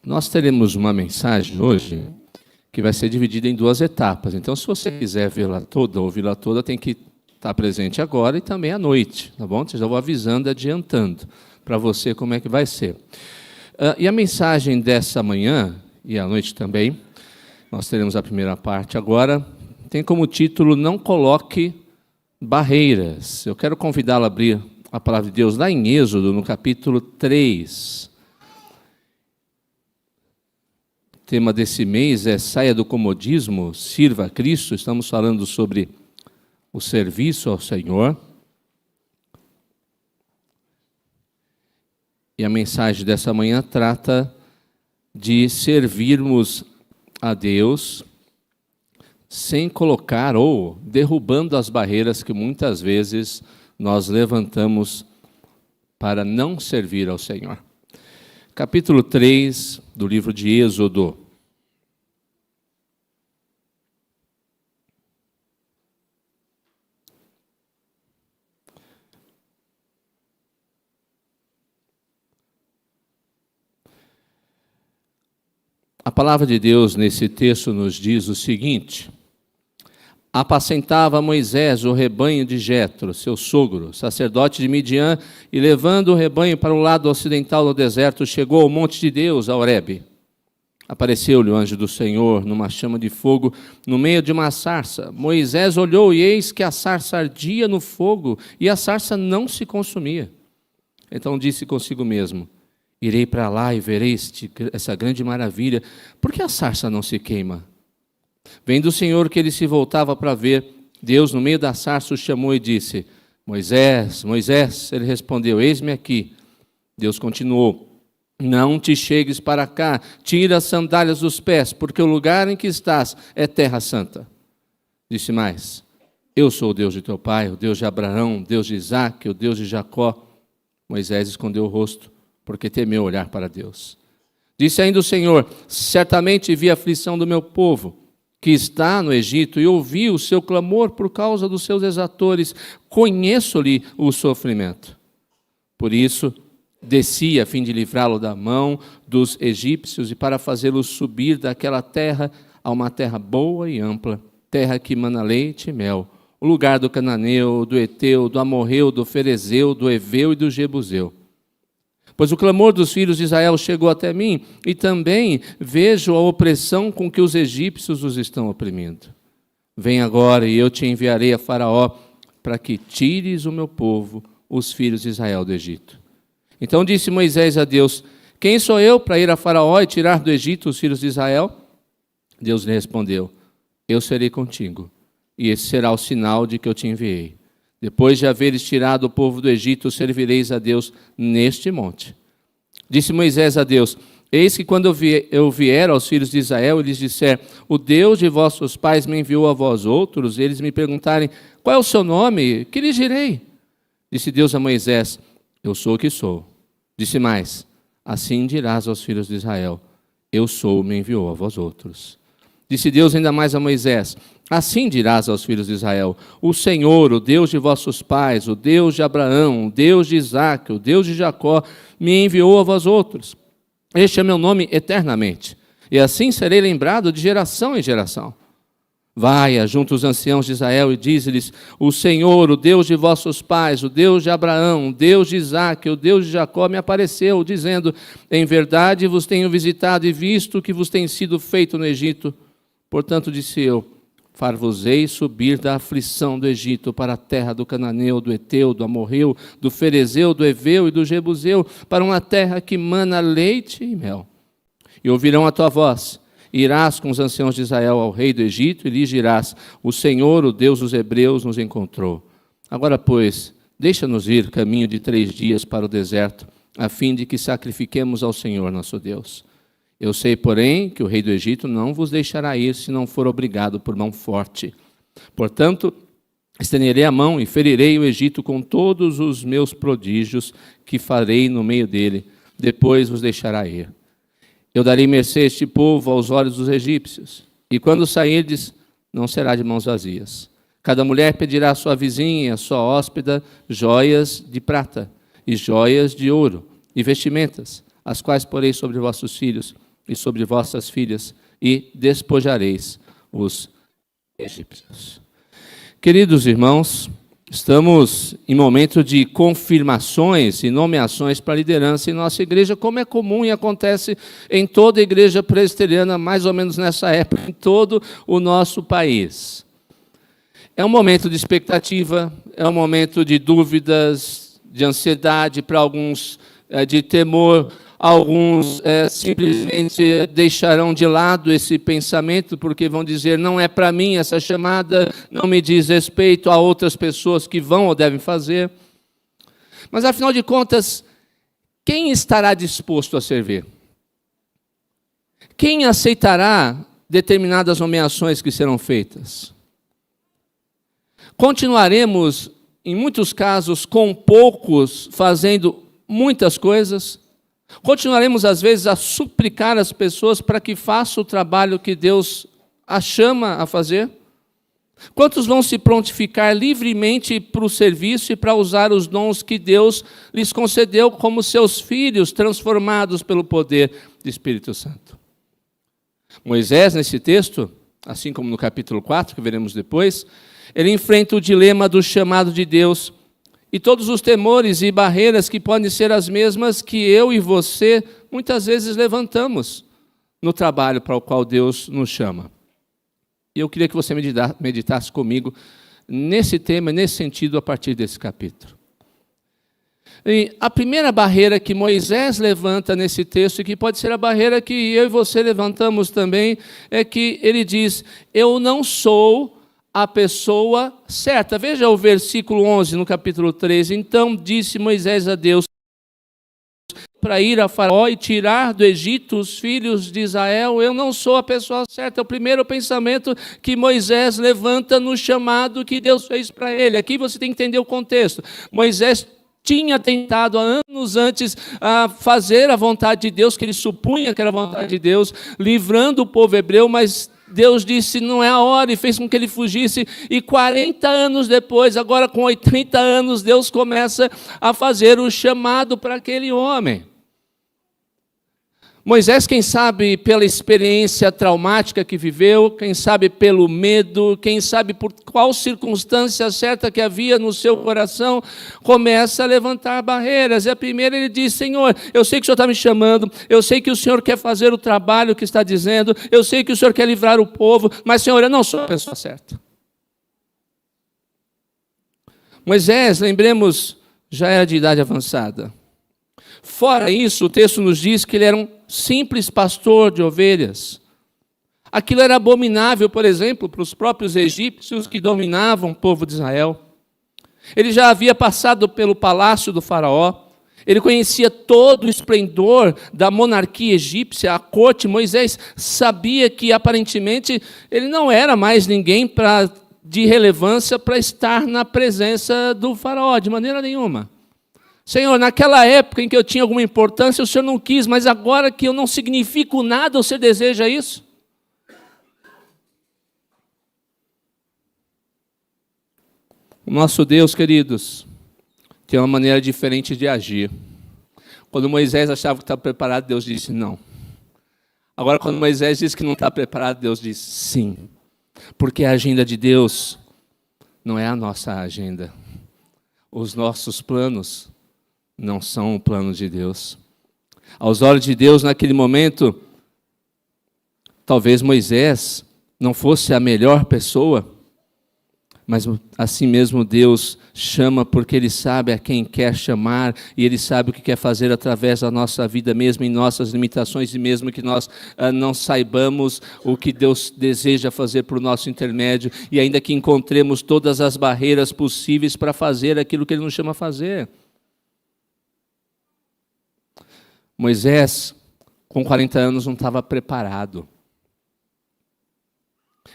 Nós teremos uma mensagem hoje que vai ser dividida em duas etapas. Então, se você quiser vê-la toda, ouvi-la toda, tem que estar presente agora e também à noite, tá bom? Eu já vou avisando, adiantando para você como é que vai ser. E a mensagem dessa manhã, e à noite também, nós teremos a primeira parte agora, tem como título Não Coloque Barreiras. Eu quero convidá-lo a abrir a palavra de Deus lá em Êxodo, no capítulo 3. O tema desse mês é Saia do Comodismo, Sirva a Cristo. Estamos falando sobre o serviço ao Senhor. E a mensagem dessa manhã trata de servirmos a Deus sem colocar ou derrubando as barreiras que muitas vezes nós levantamos para não servir ao Senhor. Capítulo 3 do livro de Êxodo. A palavra de Deus nesse texto nos diz o seguinte: apacentava Moisés o rebanho de Jetro, seu sogro, sacerdote de Midian, e levando o rebanho para o lado ocidental do deserto, chegou ao monte de Deus, a Horebe. Apareceu-lhe o anjo do Senhor numa chama de fogo, no meio de uma sarça. Moisés olhou e eis que a sarça ardia no fogo, e a sarça não se consumia. Então disse consigo mesmo: irei para lá e verei essa grande maravilha. Por que a sarça não se queima? Vendo o Senhor que ele se voltava para ver, Deus no meio da sarça o chamou e disse: Moisés, Moisés. Ele respondeu: eis-me aqui. Deus continuou: não te chegues para cá, tira as sandálias dos pés, porque o lugar em que estás é terra santa. Disse mais: eu sou o Deus de teu pai, o Deus de Abraão, o Deus de Isaque, o Deus de Jacó. Moisés escondeu o rosto, porque temeu olhar para Deus. Disse ainda o Senhor: certamente vi a aflição do meu povo, que está no Egito, e ouvi o seu clamor por causa dos seus exatores, conheço-lhe o sofrimento. Por isso, desci a fim de livrá-lo da mão dos egípcios e para fazê-lo subir daquela terra a uma terra boa e ampla, terra que mana leite e mel, o lugar do cananeu, do eteu, do amorreu, do ferezeu, do eveu e do jebuseu. Pois o clamor dos filhos de Israel chegou até mim, e também vejo a opressão com que os egípcios os estão oprimindo. Vem agora, e eu te enviarei a Faraó, para que tires o meu povo, os filhos de Israel, do Egito. Então disse Moisés a Deus: quem sou eu para ir a Faraó e tirar do Egito os filhos de Israel? Deus lhe respondeu: eu serei contigo, e esse será o sinal de que eu te enviei. Depois de haveres tirado o povo do Egito, servireis a Deus neste monte. Disse Moisés a Deus: eis que quando eu vier aos filhos de Israel e lhes disser: o Deus de vossos pais me enviou a vós outros, e eles me perguntarem: qual é o seu nome? Que lhes direi? Disse Deus a Moisés: eu sou o que sou. Disse mais: assim dirás aos filhos de Israel: eu sou, me enviou a vós outros. Disse Deus ainda mais a Moisés: assim dirás aos filhos de Israel: o Senhor, o Deus de vossos pais, o Deus de Abraão, o Deus de Isaque, o Deus de Jacó, me enviou a vós outros. Este é meu nome eternamente, e assim serei lembrado de geração em geração. Vai, ajunta os anciãos de Israel e dize-lhes: o Senhor, o Deus de vossos pais, o Deus de Abraão, o Deus de Isaque, o Deus de Jacó, me apareceu, dizendo: em verdade vos tenho visitado e visto o que vos tem sido feito no Egito. Portanto, disse eu: far-vos-ei subir da aflição do Egito para a terra do cananeu, do eteu, do amorreu, do ferezeu, do eveu e do jebuseu, para uma terra que mana leite e mel. E ouvirão a tua voz. Irás com os anciãos de Israel ao rei do Egito e lhes dirás: o Senhor, o Deus dos hebreus, nos encontrou. Agora, pois, deixa-nos ir caminho de 3 dias para o deserto, a fim de que sacrifiquemos ao Senhor nosso Deus. Eu sei, porém, que o rei do Egito não vos deixará ir se não for obrigado por mão forte. Portanto, estenderei a mão e ferirei o Egito com todos os meus prodígios que farei no meio dele. Depois vos deixará ir. Eu darei mercê a este povo aos olhos dos egípcios. E quando sairdes, não será de mãos vazias. Cada mulher pedirá à sua vizinha, à sua hóspeda, joias de prata e joias de ouro e vestimentas, as quais porei sobre vossos filhos. e sobre vossas filhas, e despojareis os egípcios. Queridos irmãos, estamos em momento de confirmações e nomeações para a liderança em nossa igreja, como é comum e acontece em toda a igreja presbiteriana, mais ou menos nessa época, em todo o nosso país. É um momento de expectativa, é um momento de dúvidas, de ansiedade, para alguns de temor. Alguns simplesmente deixarão de lado esse pensamento, porque vão dizer, não é para mim essa chamada, não me diz respeito a outras pessoas que vão ou devem fazer. Mas, afinal de contas, quem estará disposto a servir? Quem aceitará determinadas nomeações que serão feitas? Continuaremos, em muitos casos, com poucos fazendo muitas coisas? Continuaremos, às vezes, a suplicar as pessoas para que façam o trabalho que Deus as chama a fazer? Quantos vão se prontificar livremente para o serviço e para usar os dons que Deus lhes concedeu como seus filhos, transformados pelo poder do Espírito Santo? Moisés, nesse texto, assim como no capítulo 4, que veremos depois, ele enfrenta o dilema do chamado de Deus e todos os temores e barreiras que podem ser as mesmas que eu e você muitas vezes levantamos no trabalho para o qual Deus nos chama. E eu queria que você meditasse comigo nesse tema, nesse sentido, a partir desse capítulo. E a primeira barreira que Moisés levanta nesse texto, e que pode ser a barreira que eu e você levantamos também, é que ele diz, eu não sou a pessoa certa. Veja o versículo 11 no capítulo 13. Então disse Moisés a Deus, para ir a Faraó e tirar do Egito os filhos de Israel, eu não sou a pessoa certa. É o primeiro pensamento que Moisés levanta no chamado que Deus fez para ele. Aqui você tem que entender o contexto. Moisés tinha tentado há anos antes a fazer a vontade de Deus, que ele supunha que era a vontade de Deus, livrando o povo hebreu, mas Deus disse, não é a hora, e fez com que ele fugisse. E 40 anos depois, agora com 80 anos, Deus começa a fazer o chamado para aquele homem. Moisés, quem sabe pela experiência traumática que viveu, quem sabe pelo medo, quem sabe por qual circunstância certa que havia no seu coração, começa a levantar barreiras. E a primeira ele diz, Senhor, eu sei que o Senhor está me chamando, eu sei que o Senhor quer fazer o trabalho que está dizendo, eu sei que o Senhor quer livrar o povo, mas, Senhor, eu não sou a pessoa certa. Moisés, lembremos, já era de idade avançada. Fora isso, o texto nos diz que ele era um simples pastor de ovelhas. Aquilo era abominável, por exemplo, para os próprios egípcios que dominavam o povo de Israel. Ele já havia passado pelo palácio do faraó, ele conhecia todo o esplendor da monarquia egípcia, a corte. Moisés sabia que, aparentemente, ele não era mais ninguém de relevância para estar na presença do faraó, de maneira nenhuma. Senhor, naquela época em que eu tinha alguma importância, o Senhor não quis, mas agora que eu não significo nada, o Senhor deseja isso? O nosso Deus, queridos, tem uma maneira diferente de agir. Quando Moisés achava que estava preparado, Deus disse não. Agora, quando Moisés disse que não está preparado, Deus disse sim. Porque a agenda de Deus não é a nossa agenda. Os nossos planos não são o plano de Deus. Aos olhos de Deus, naquele momento, talvez Moisés não fosse a melhor pessoa, mas assim mesmo Deus chama porque Ele sabe a quem quer chamar e Ele sabe o que quer fazer através da nossa vida, mesmo em nossas limitações e mesmo que nós não saibamos o que Deus deseja fazer por nosso intermédio e ainda que encontremos todas as barreiras possíveis para fazer aquilo que Ele nos chama a fazer. Moisés, com 40 anos, não estava preparado.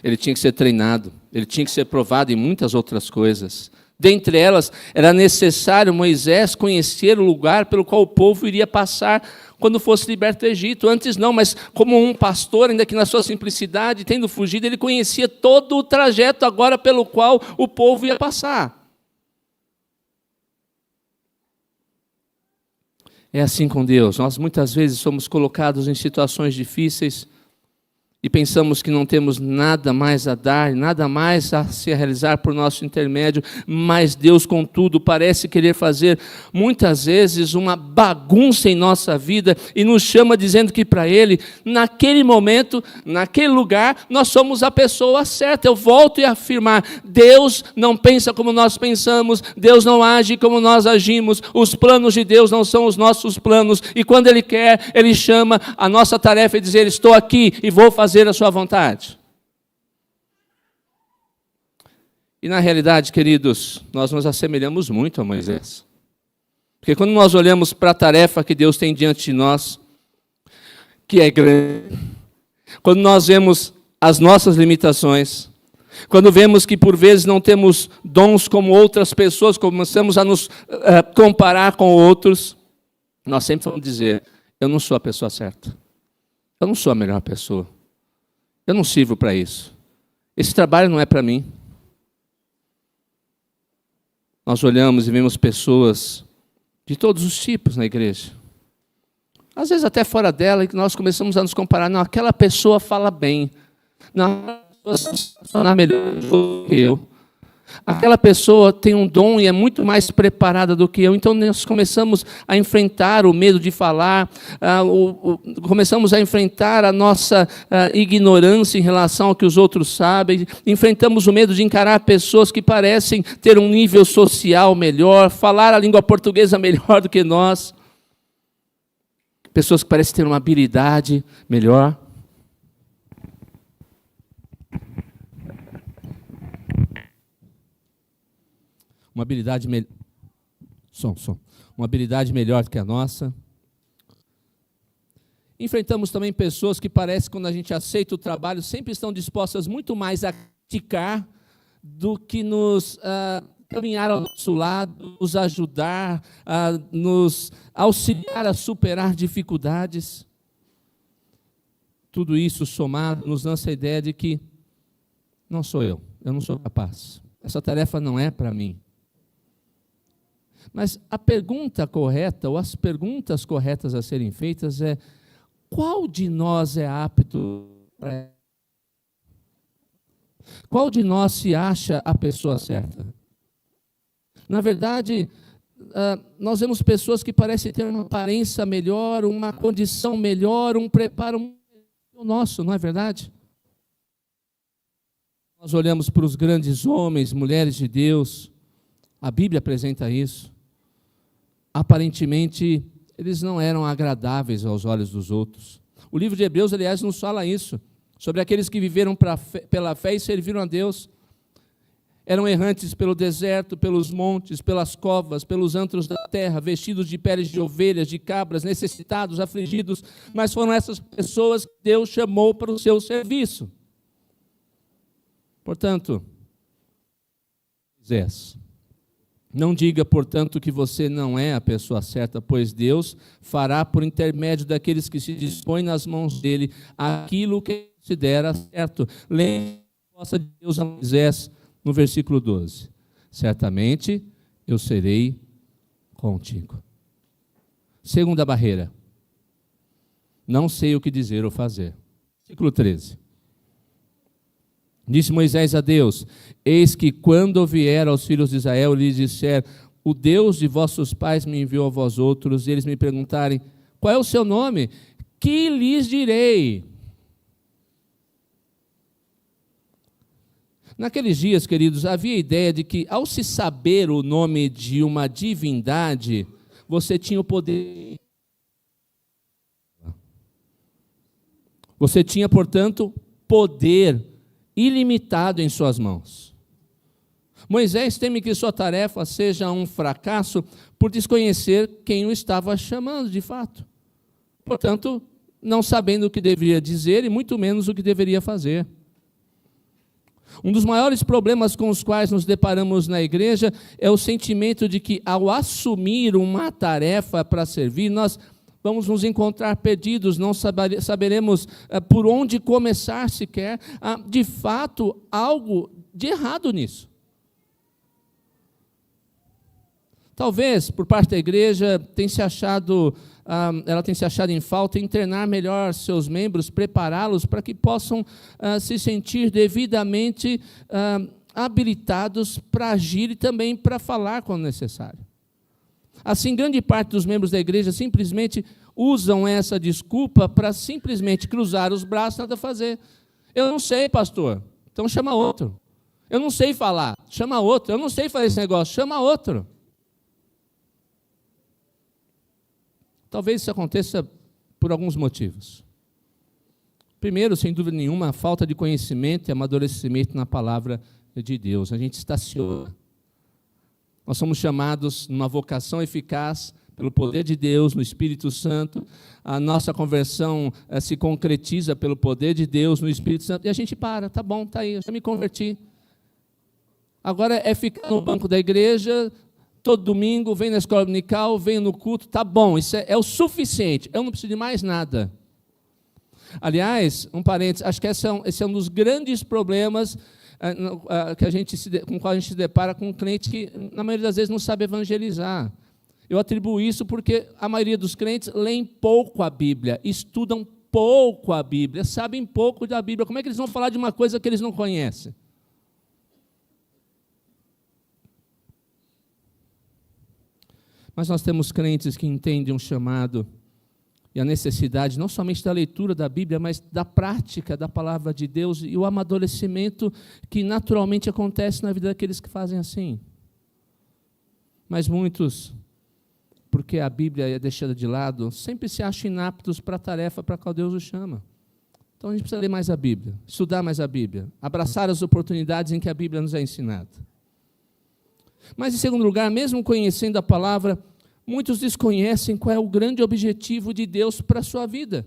Ele tinha que ser treinado, ele tinha que ser provado em muitas outras coisas. Dentre elas, era necessário Moisés conhecer o lugar pelo qual o povo iria passar quando fosse liberto do Egito. Antes não, mas como um pastor, ainda que na sua simplicidade, tendo fugido, ele conhecia todo o trajeto agora pelo qual o povo ia passar. É assim com Deus. Nós muitas vezes somos colocados em situações difíceis e pensamos que não temos nada mais a dar, nada mais a se realizar por nosso intermédio, mas Deus, contudo, parece querer fazer muitas vezes uma bagunça em nossa vida e nos chama dizendo que para Ele, naquele momento, naquele lugar, nós somos a pessoa certa. Eu volto a afirmar, Deus não pensa como nós pensamos, Deus não age como nós agimos, os planos de Deus não são os nossos planos, e quando Ele quer, Ele chama, a nossa tarefa é dizer, estou aqui e vou fazer a sua vontade. E na realidade, queridos, nós nos assemelhamos muito a Moisés. Porque quando nós olhamos para a tarefa que Deus tem diante de nós, que é grande, quando nós vemos as nossas limitações, quando vemos que por vezes não temos dons como outras pessoas, começamos a nos comparar com outros, nós sempre vamos dizer, eu não sou a pessoa certa, eu não sou a melhor pessoa, eu não sirvo para isso. Esse trabalho não é para mim. Nós olhamos e vemos pessoas de todos os tipos na igreja. Às vezes até fora dela, e nós começamos a nos comparar. Não, aquela pessoa fala bem. Não, aquela pessoa funciona melhor do que eu. Aquela pessoa tem um dom e é muito mais preparada do que eu. Então nós começamos a enfrentar o medo de falar, começamos a enfrentar a nossa ignorância em relação ao que os outros sabem, enfrentamos o medo de encarar pessoas que parecem ter um nível social melhor, falar a língua portuguesa melhor do que nós, pessoas que parecem ter uma habilidade melhor. Uma habilidade uma habilidade melhor do que a nossa. Enfrentamos também pessoas que parece, quando a gente aceita o trabalho, sempre estão dispostas muito mais a criticar do que nos caminhar ao nosso lado, nos ajudar, nos auxiliar a superar dificuldades. Tudo isso somado nos lança a ideia de que não sou eu não sou capaz. Essa tarefa não é para mim. Mas a pergunta correta, ou as perguntas corretas a serem feitas é: qual de nós é apto para... Qual de nós se acha a pessoa certa? Na verdade, nós vemos pessoas que parecem ter uma aparência melhor, uma condição melhor, um preparo nosso, não é verdade? Nós olhamos para os grandes homens, mulheres de Deus, a Bíblia apresenta isso. Aparentemente, eles não eram agradáveis aos olhos dos outros. O livro de Hebreus, aliás, nos fala isso, sobre aqueles que viveram pela fé e serviram a Deus. Eram errantes pelo deserto, pelos montes, pelas covas, pelos antros da terra, vestidos de peles de ovelhas, de cabras, necessitados, afligidos, mas foram essas pessoas que Deus chamou para o seu serviço. Portanto, Moisés, não diga, portanto, que você não é a pessoa certa, pois Deus fará por intermédio daqueles que se dispõem nas mãos dele aquilo que considera certo. Lembre a resposta de Deus a Moisés no versículo 12. Certamente eu serei contigo. Segunda barreira. Não sei o que dizer ou fazer. Versículo 13. Disse Moisés a Deus: eis que quando vier aos filhos de Israel, lhes disser, o Deus de vossos pais me enviou a vós outros, e eles me perguntarem, qual é o seu nome? Que lhes direi? Naqueles dias, queridos, havia a ideia de que, ao se saber o nome de uma divindade, você tinha o poder. Você tinha, portanto, poder ilimitado em suas mãos. Moisés teme que sua tarefa seja um fracasso por desconhecer quem o estava chamando de fato. Portanto, não sabendo o que deveria dizer e muito menos o que deveria fazer. Um dos maiores problemas com os quais nos deparamos na igreja é o sentimento de que, ao assumir uma tarefa para servir, nós vamos nos encontrar perdidos, não saberemos por onde começar sequer. Há, de fato, algo de errado nisso. Talvez, por parte da igreja, ela tenha se achado em falta internar melhor seus membros, prepará-los para que possam se sentir devidamente habilitados para agir e também para falar quando necessário. Assim, grande parte dos membros da igreja simplesmente usam essa desculpa para simplesmente cruzar os braços e nada fazer. Eu não sei, pastor, então chama outro. Eu não sei falar, chama outro. Eu não sei fazer esse negócio, chama outro. Talvez isso aconteça por alguns motivos. Primeiro, sem dúvida nenhuma, a falta de conhecimento e amadurecimento na palavra de Deus. A gente estaciona. Nós somos chamados numa vocação eficaz pelo poder de Deus, no Espírito Santo. A nossa conversão se concretiza pelo poder de Deus, no Espírito Santo. E a gente para, tá bom, tá aí, eu já me converti. Agora é ficar no banco da igreja, todo domingo, vem na escola dominical, vem no culto, tá bom, isso é o suficiente, eu não preciso de mais nada. Aliás, um parênteses, acho que esse é um dos grandes problemas com o qual a gente se depara com um crente que, na maioria das vezes, não sabe evangelizar. Eu atribuo isso porque a maioria dos crentes leem pouco a Bíblia, estudam pouco a Bíblia, sabem pouco da Bíblia. Como é que eles vão falar de uma coisa que eles não conhecem? Mas nós temos crentes que entendem um chamado e a necessidade não somente da leitura da Bíblia, mas da prática da palavra de Deus e o amadurecimento que naturalmente acontece na vida daqueles que fazem assim. Mas muitos, porque a Bíblia é deixada de lado, sempre se acham inaptos para a tarefa para a qual Deus os chama. Então a gente precisa ler mais a Bíblia, estudar mais a Bíblia, abraçar as oportunidades em que a Bíblia nos é ensinada. Mas, em segundo lugar, mesmo conhecendo a palavra, muitos desconhecem qual é o grande objetivo de Deus para a sua vida.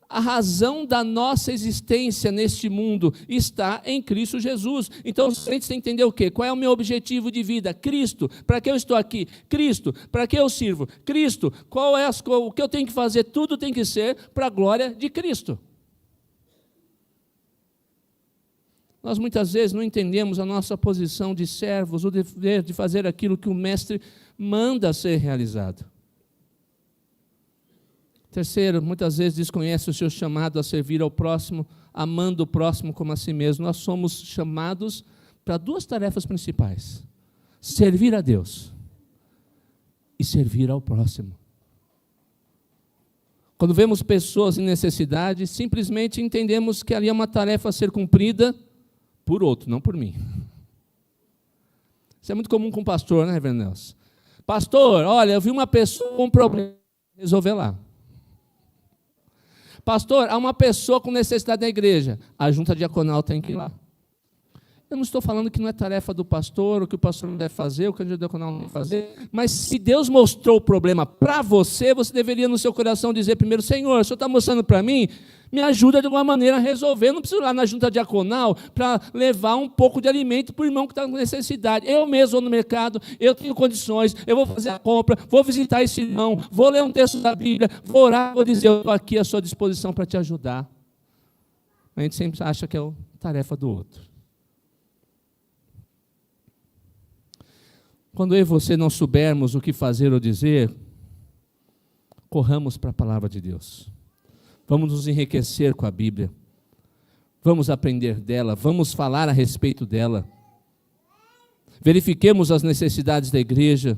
A razão da nossa existência neste mundo está em Cristo Jesus. Então, os crentes têm que entender o quê? Qual é o meu objetivo de vida? Cristo. Para que eu estou aqui? Cristo. Para que eu sirvo? Cristo. O que eu tenho que fazer? Tudo tem que ser para a glória de Cristo. Nós muitas vezes não entendemos a nossa posição de servos, o dever de fazer aquilo que o mestre manda ser realizado. Terceiro, muitas vezes desconhece o seu chamado a servir ao próximo, amando o próximo como a si mesmo. Nós somos chamados para duas tarefas principais: servir a Deus e servir ao próximo. Quando vemos pessoas em necessidade, simplesmente entendemos que ali é uma tarefa a ser cumprida por outro, não por mim. Isso é muito comum com o pastor, né, Reverendo Nelson? Pastor, olha, eu vi uma pessoa com um problema, resolver lá. Pastor, há uma pessoa com necessidade na igreja, a junta diaconal tem que ir lá. Eu não estou falando que não é tarefa do pastor, o que o pastor não deve fazer, o que a junta diaconal não deve fazer, mas se Deus mostrou o problema para você, você deveria no seu coração dizer primeiro: Senhor, o Senhor está mostrando para mim, me ajuda de alguma maneira a resolver. Eu não preciso ir lá na junta diaconal para levar um pouco de alimento para o irmão que está com necessidade. Eu mesmo vou no mercado, eu tenho condições, eu vou fazer a compra, vou visitar esse irmão, vou ler um texto da Bíblia, vou orar, vou dizer: eu estou aqui à sua disposição para te ajudar. A gente sempre acha que é tarefa do outro. Quando eu e você não soubermos o que fazer ou dizer, corramos para a palavra de Deus. Vamos nos enriquecer com a Bíblia. Vamos aprender dela, vamos falar a respeito dela. Verifiquemos as necessidades da igreja,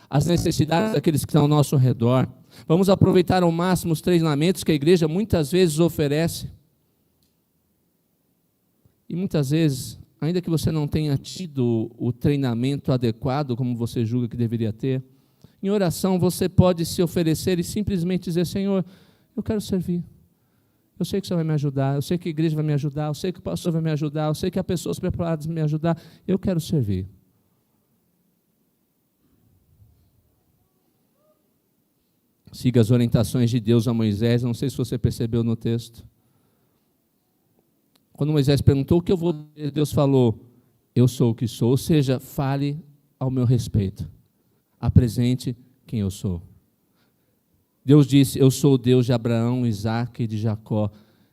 as necessidades daqueles que estão ao nosso redor. Vamos aproveitar ao máximo os treinamentos que a igreja muitas vezes oferece. E muitas vezes, ainda que você não tenha tido o treinamento adequado como você julga que deveria ter, em oração você pode se oferecer e simplesmente dizer: Senhor, eu quero servir. Eu sei que o Senhor vai me ajudar, eu sei que a igreja vai me ajudar, eu sei que o pastor vai me ajudar, eu sei que há pessoas preparadas para me ajudar, eu quero servir. Siga as orientações de Deus a Moisés, não sei se você percebeu no texto. Quando Moisés perguntou o que eu vou dizer, Deus falou: eu sou o que sou, ou seja, fale ao meu respeito, apresente quem eu sou. Deus disse: eu sou o Deus de Abraão, Isaque e de Jacó.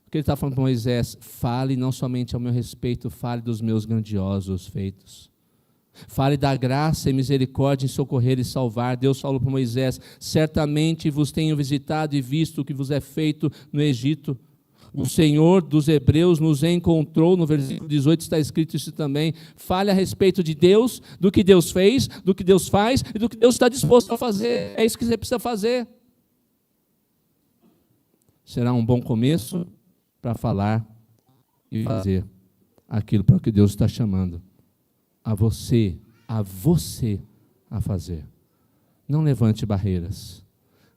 O que ele está falando para Moisés? Fale não somente ao meu respeito, fale dos meus grandiosos feitos. Fale da graça e misericórdia em socorrer e salvar. Deus falou para Moisés: certamente vos tenho visitado e visto o que vos é feito no Egito. O Senhor dos Hebreus nos encontrou, no versículo 18 está escrito isso também. Fale a respeito de Deus, do que Deus fez, do que Deus faz e do que Deus está disposto a fazer. É isso que você precisa fazer. Será um bom começo para falar e fazer aquilo para que Deus está chamando a você a fazer. Não levante barreiras,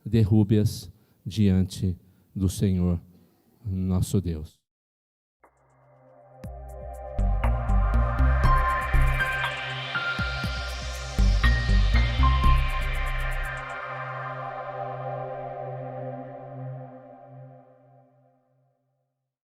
derrube-as diante do Senhor, nosso Deus.